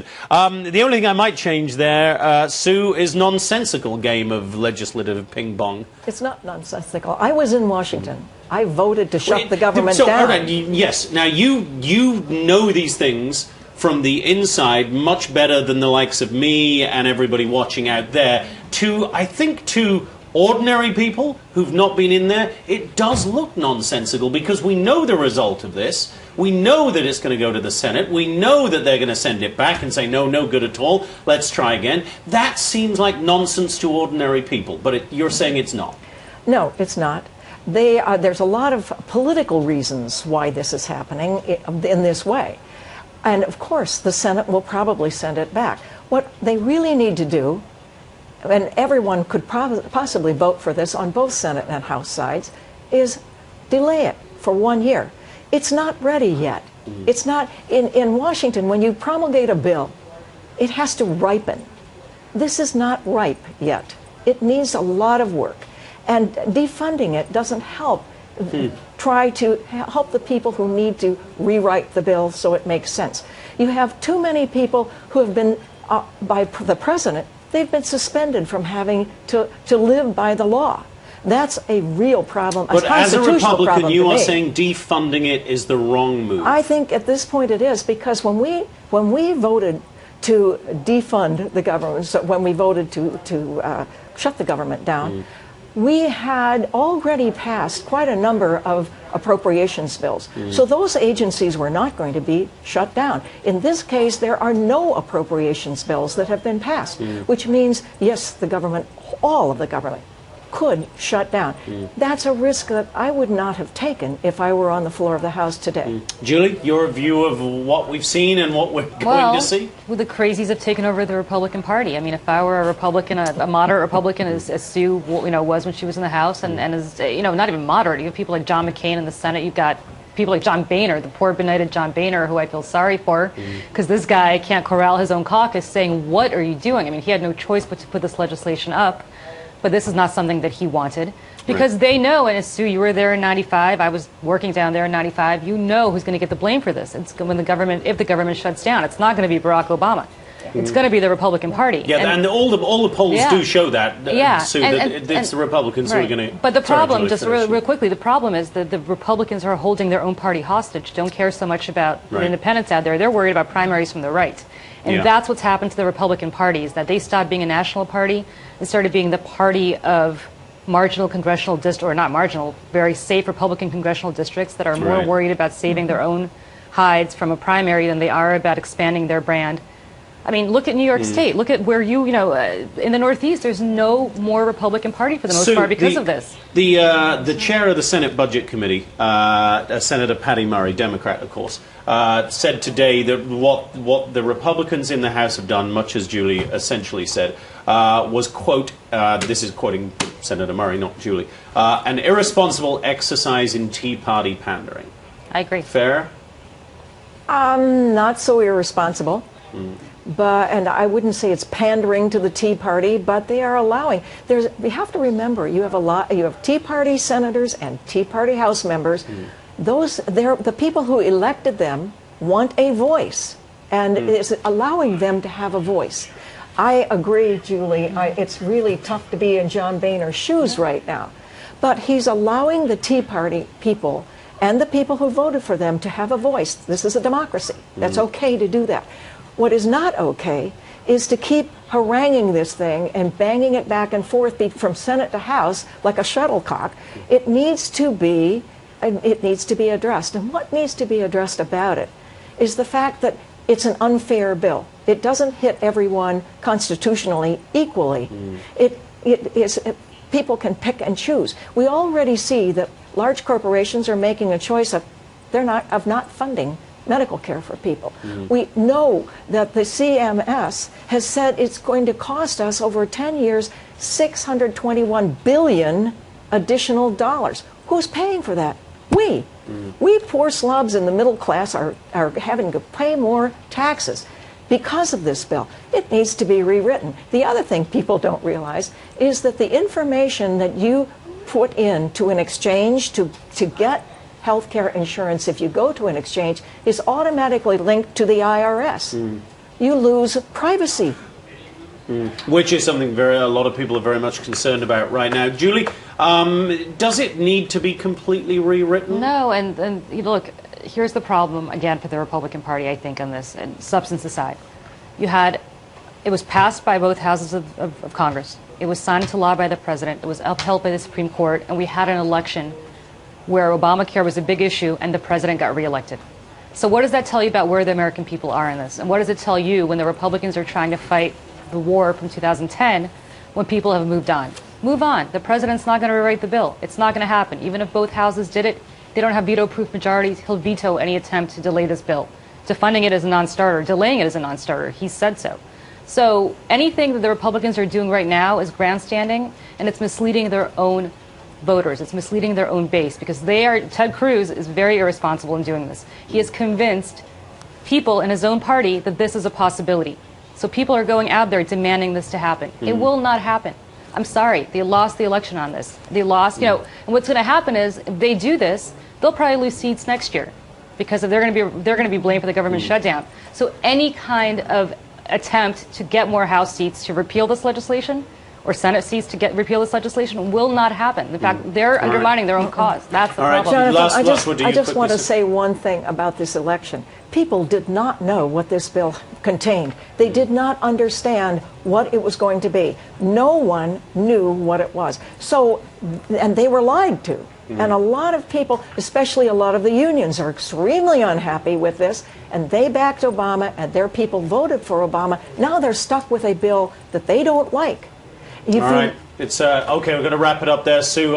The only thing I might change there, Sue, is nonsensical game of legislative ping pong. It's not nonsensical. I was in Washington. I voted to shut the government down. Right, yes. Now, you know these things from the inside much better than the likes of me and everybody watching out there. I think to ordinary people who've not been in there, it does look nonsensical because we know the result of this. We know that it's going to go to the Senate. We know that they're going to send it back and say, no, no good at all. Let's try again. That seems like nonsense to ordinary people, but you're saying it's not. No, it's not. There's a lot of political reasons why this is happening in this way. And of course, the Senate will probably send it back. What they really need to do, and everyone could possibly vote for this on both Senate and House sides, is delay it for 1 year. It's not ready yet. It's not, in Washington, when you promulgate a bill, it has to ripen. This is not ripe yet. It needs a lot of work. And defunding it doesn't help try to help the people who need to rewrite the bill so it makes sense. You have too many people who have been, by the president, they've been suspended from having to live by the law. That's a real problem, but as a Republican, you are me. saying defunding it is the wrong move. I think at this point it is, because when we voted to defund the government, so when we voted to shut the government down, we had already passed quite a number of appropriations bills. So those agencies were not going to be shut down. In this case, there are no appropriations bills that have been passed, which means, yes, the government, all of the government, could shut down. That's a risk that I would not have taken if I were on the floor of the House today. Julie, your view of what we've seen and what we're going to see? Well, the crazies have taken over the Republican Party. I mean, if I were a Republican, a moderate Republican, as Sue, was when she was in the House, and as not even moderate, you have people like John McCain in the Senate. You've got people like John Boehner, the poor benighted John Boehner, who I feel sorry for, because this guy can't corral his own caucus, saying, "What are you doing?" I mean, he had no choice but to put this legislation up. But this is not something that he wanted, because they know, and as Sue, you were there in '95, I was working down there in '95, you know who's going to get the blame for this. It's when the government, if the government shuts down, it's not going to be Barack Obama. It's going to be the Republican Party. Yeah, and all the polls do show that, Sue, that it's the Republicans who are going to... But the problem, just real quickly, the problem is that the Republicans are holding their own party hostage, don't care so much about the independents out there. They're worried about primaries from the right. And that's what's happened to the Republican Party, is that they stopped being a national party and started being the party of marginal congressional districts, or not marginal, very safe Republican congressional districts that are more worried about saving their own hides from a primary than they are about expanding their brand. I mean, look at New York State. Look at where in the Northeast, there's no more Republican Party for the most part because of this. The chair of the Senate Budget Committee, Senator Patty Murray, Democrat, of course, said today that what the Republicans in the House have done, much as Julie essentially said, was, quote, this is quoting Senator Murray, not Julie, an irresponsible exercise in Tea Party pandering. I agree. Fair? Not so irresponsible. And I wouldn't say it's pandering to the Tea Party, but they are allowing. We have to remember, you have Tea Party senators and Tea Party House members. The people who elected them want a voice, and it's allowing them to have a voice. I agree, Julie. It's really tough to be in John Boehner's shoes right now, but he's allowing the Tea Party people and the people who voted for them to have a voice. This is a democracy. That's okay to do that. What is not okay is to keep haranguing this thing and banging it back and forth from Senate to House like a shuttlecock. It needs to be addressed. And what needs to be addressed about it is the fact that it's an unfair bill. It doesn't hit everyone constitutionally equally. People can pick and choose. We already see that large corporations are making a choice of not funding medical care for people. We know that the CMS has said it's going to cost us over 10 years $621 billion additional dollars. Who's paying for that? We. We poor slobs in the middle class are having to pay more taxes because of this bill. It needs to be rewritten. The other thing people don't realize is that the information that you put into an exchange to get health care insurance, if you go to an exchange, is automatically linked to the IRS. you lose privacy. Which is something a lot of people are very much concerned about right now. Julie, does it need to be completely rewritten? No, and you know, look, here's the problem, again, for the Republican Party, I think, on this, and substance aside. It was passed by both houses of Congress. It was signed into law by the president. It was upheld by the Supreme Court, and we had an election where Obamacare was a big issue and the president got reelected. So what does that tell you about where the American people are in this? And what does it tell you when the Republicans are trying to fight the war from 2010 when people have moved on? Move on. The president's not going to rewrite the bill. It's not going to happen. Even if both houses did it, they don't have veto-proof majorities. He'll veto any attempt to delay this bill. Defunding it as a non-starter, delaying it as a non-starter. He said so. So anything that the Republicans are doing right now is grandstanding, and it's misleading their own voters. It's misleading their own base, because Ted Cruz is very irresponsible in doing this. He has convinced people in his own party that this is a possibility. So people are going out there demanding this to happen. It will not happen. I'm sorry. They lost the election on this. They lost, and what's going to happen is if they do this, they'll probably lose seats next year, because they're going to be blamed for the government shutdown. So any kind of attempt to get more House seats to repeal this legislation, or Senate seats to repeal this legislation, will not happen. In fact, they're undermining their own cause. That's the problem. Jonathan, I just want to say one thing about this election. People did not know what this bill contained. They did not understand what it was going to be. No one knew what it was. So, and they were lied to. And a lot of people, especially a lot of the unions, are extremely unhappy with this, and they backed Obama, and their people voted for Obama. Now they're stuck with a bill that they don't like. All right. It's okay, we're going to wrap it up there, Sue.